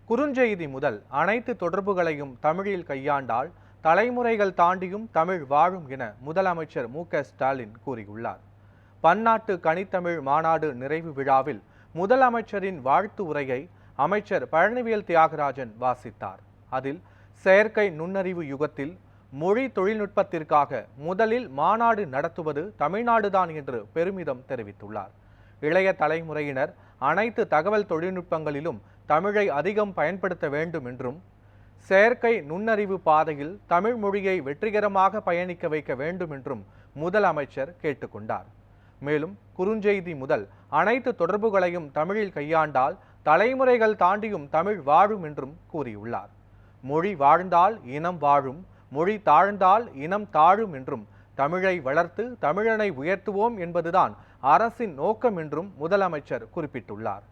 குறுஞ்செய்தி முதல் அனைத்து தொடர்புகளையும் தமிழில் கையாண்டால் தலைமுறைகள் தாண்டியும் தமிழ் வாழும் என முதலமைச்சர் மு.க.ஸ்டாலின் கூறியுள்ளார். பன்னாட்டு கனித்தமிழ் மாநாடு நிறைவு விழாவில் முதலமைச்சரின் வாழ்த்து உரையை அமைச்சர் பழனிவேல் தியாகராஜன் வாசித்தார். அதில் செயற்கை நுண்ணறிவு யுகத்தில் மொழி தொழில்நுட்பத்திற்காக முதலில் மாநாடு நடத்துவது தமிழ்நாடுதான் என்று பெருமிதம் தெரிவித்துள்ளார். இளைய தலைமுறையினர் அனைத்து தகவல் தொழில்நுட்பங்களிலும் தமிழை அதிகம் பயன்படுத்த வேண்டும் என்றும், செயற்கை நுண்ணறிவு பாதையில் தமிழ் மொழியை வெற்றிகரமாக பயணிக்க வைக்க வேண்டும் என்றும் முதலமைச்சர் கேட்டுக்கொண்டார். மேலும் குறுஞ்செய்தி முதல் அனைத்து தொடர்புகளையும் தமிழில் கையாண்டால் தலைமுறைகள் தாண்டியும் தமிழ் வாழும் என்றும் கூறியுள்ளார். மொழி வாழ்ந்தால் இனம் வாழும், மொழி தாழ்ந்தால் இனம் தாழும் என்றும், தமிழை வளர்த்து தமிழனை உயர்த்துவோம் என்பதுதான் அரசின் நோக்கம் என்றும் முதலமைச்சர் குறிப்பிட்டுள்ளார்.